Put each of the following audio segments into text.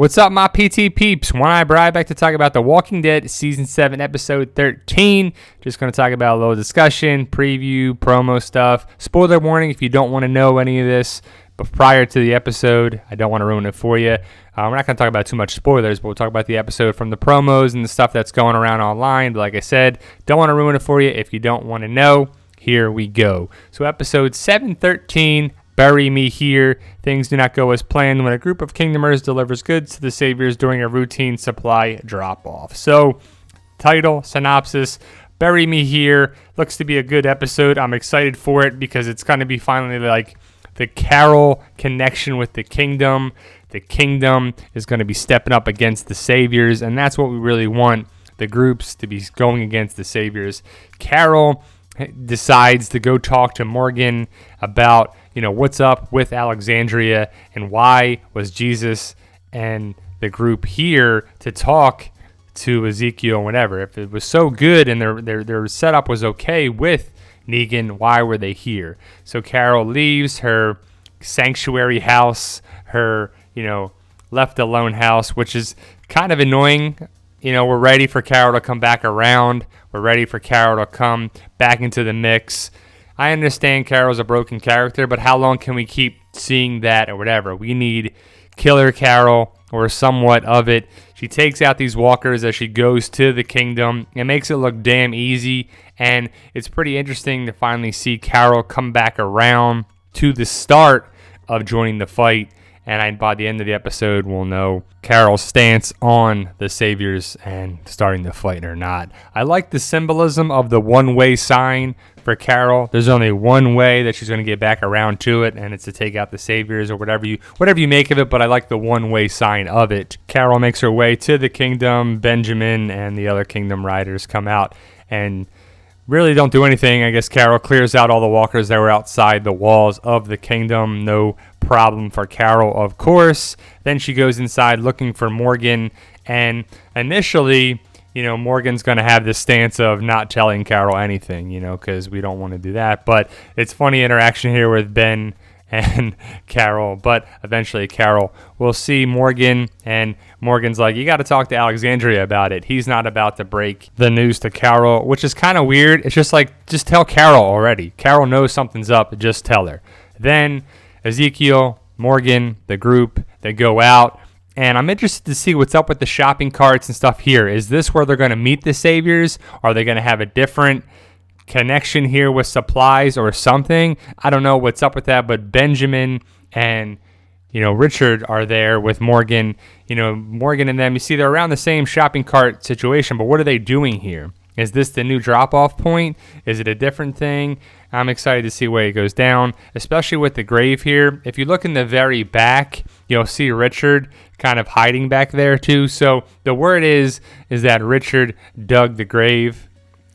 What's up, my PT peeps? One-Eye Bride back to talk about The Walking Dead Season 7, Episode 13. Just going to talk about a little discussion, preview, promo stuff. Spoiler warning if you don't want to know any of this, but prior to the episode, I don't want to ruin it for you. We're not going to talk about too much spoilers, but we'll talk about the episode from the promos and the stuff that's going around online. But like I said, don't want to ruin it for you if you don't want to know. Here we go. So Episode 713, Bury Me Here. Things do not go as planned when a group of Kingdomers delivers goods to the Saviors during a routine supply drop-off. So, title, synopsis, Bury Me Here. Looks to be a good episode. I'm excited for it because it's going to be finally like the Carol connection with the Kingdom. The Kingdom is going to be stepping up against the Saviors, and that's what we really want, the groups to be going against the Saviors. Carol decides to go talk to Morgan about, what's up with Alexandria and why was Jesus and the group here to talk to Ezekiel and whatever. If it was so good and their setup was okay with Negan, why were they here? So Carol leaves her sanctuary house, her, left alone house, which is kind of annoying. We're ready for Carol to come back around. We're ready for Carol to come back into the mix. I understand Carol's a broken character, but how long can we keep seeing that or whatever? We need Killer Carol or somewhat of it. She takes out these walkers as she goes to the Kingdom. It makes it look damn easy, and it's pretty interesting to finally see Carol come back around to the start of joining the fight. And by the end of the episode, we'll know Carol's stance on the Saviors and starting the fight or not. I like the symbolism of the one-way sign for Carol. There's only one way that she's going to get back around to it, and it's to take out the Saviors or whatever you make of it, but I like the one-way sign of it. Carol makes her way to the Kingdom. Benjamin and the other Kingdom riders come out and really don't do anything. I guess Carol clears out all the walkers that were outside the walls of the Kingdom. No problem for Carol, of course. Then she goes inside looking for Morgan, and initially, Morgan's going to have this stance of not telling Carol anything, because we don't want to do that. But it's funny interaction here with Ben and Carol, but eventually Carol will see Morgan, and Morgan's like, you got to talk to Alexandria about it. He's not about to break the news to Carol, which is kind of weird. It's just like, just tell Carol already. Carol knows something's up, just tell her. Then Ezekiel, Morgan, the group, they go out, and I'm interested to see what's up with the shopping carts and stuff here. Is this where they're going to meet the Saviors? Are they going to have a different connection here with supplies or something? I don't know what's up with that, but Benjamin and Richard are there with Morgan. Morgan and them, you see, they're around the same shopping cart situation, but what are they doing here? Is this the new drop-off point? Is it a different thing? I'm excited to see where it goes down, especially with the grave here. If you look in the very back, you'll see Richard kind of hiding back there too. So the word is that Richard dug the grave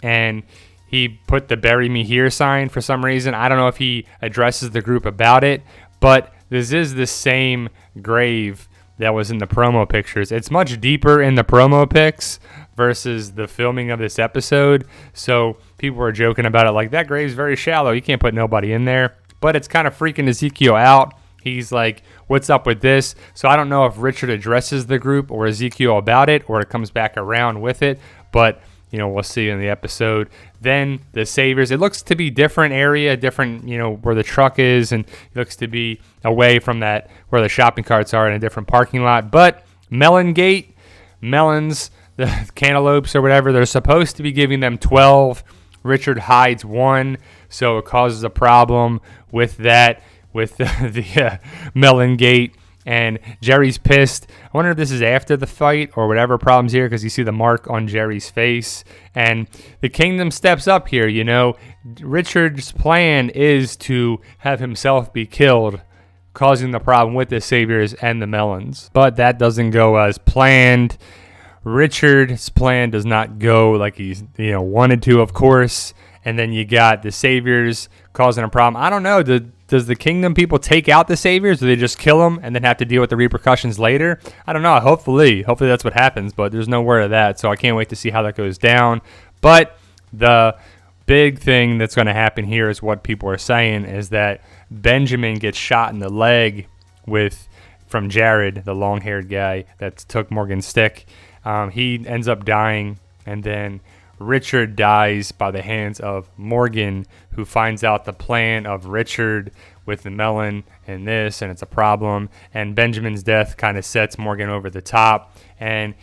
and he put the Bury Me Here sign for some reason. I don't know if he addresses the group about it, but this is the same grave that was in the promo pictures. It's much deeper in the promo pics versus the filming of this episode. So people were joking about it like, that grave's very shallow. You can't put nobody in there. But it's kind of freaking Ezekiel out. He's like, what's up with this? So I don't know if Richard addresses the group or Ezekiel about it, or it comes back around with it. But we'll see in the episode. Then the Saviors, it looks to be different area, different, where the truck is, and it looks to be away from that where the shopping carts are in a different parking lot. But Melons, the cantaloupes or whatever, they're supposed to be giving them 12. Richard hides one, so it causes a problem with that, with the Melon Gate. And Jerry's pissed. I wonder if this is after the fight or whatever problems here, because you see the mark on Jerry's face. And the Kingdom steps up here, Richard's plan is to have himself be killed, causing the problem with the Saviors and the Melons. But that doesn't go as planned. Richard's plan does not go like he's wanted to, of course. And then you got the Saviors causing a problem. I don't know. Does the Kingdom people take out the Saviors? Do they just kill them and then have to deal with the repercussions later? I don't know. Hopefully that's what happens, but there's no word of that. So I can't wait to see how that goes down. But the big thing that's going to happen here is what people are saying is that Benjamin gets shot in the leg with from Jared, the long-haired guy that took Morgan's stick. He ends up dying, and then Richard dies by the hands of Morgan, who finds out the plan of Richard with the melon and this, and it's a problem. And Benjamin's death kind of sets Morgan over the top. And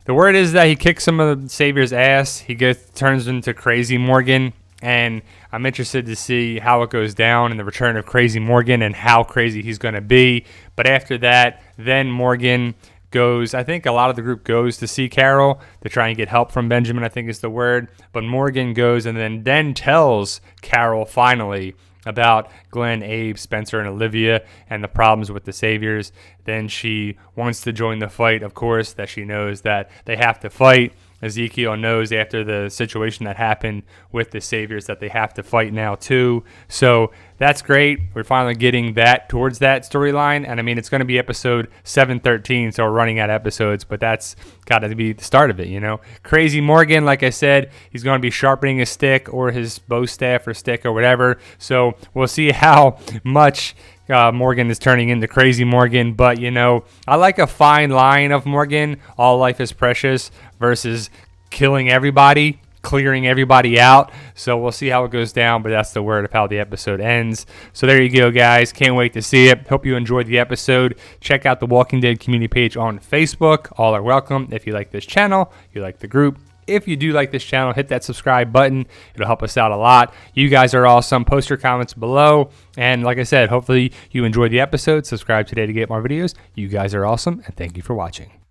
the word is that he kicks some of the Savior's ass. He turns into Crazy Morgan. And I'm interested to see how it goes down in the return of Crazy Morgan and how crazy he's going to be. But after that, then Morgan goes, I think a lot of the group goes to see Carol to try and get help from Benjamin, I think is the word. But Morgan goes and then tells Carol finally about Glenn, Abe, Spencer, and Olivia and the problems with the Saviors. Then she wants to join the fight, of course, that she knows that they have to fight. Ezekiel knows after the situation that happened with the Saviors that they have to fight now too. So that's great. We're finally getting that towards that storyline. And I mean, it's going to be episode 713, so we're running out of episodes, but that's got to be the start of it, you know. Crazy Morgan, like I said, he's going to be sharpening his stick or his bow staff or stick or whatever. So we'll see how much Morgan is turning into Crazy Morgan. But, you know, I like a fine line of Morgan, all life is precious, versus killing everybody, clearing everybody out. So we'll see how it goes down, but that's the word of how the episode ends. So there you go, guys. Can't wait to see it. Hope you enjoyed the episode. Check out the Walking Dead community page on Facebook. All are welcome. If you like this channel, you like the group. If you do like this channel, hit that subscribe button. It'll help us out a lot. You guys are awesome. Post your comments below. And like I said, hopefully you enjoyed the episode. Subscribe today to get more videos. You guys are awesome, and thank you for watching.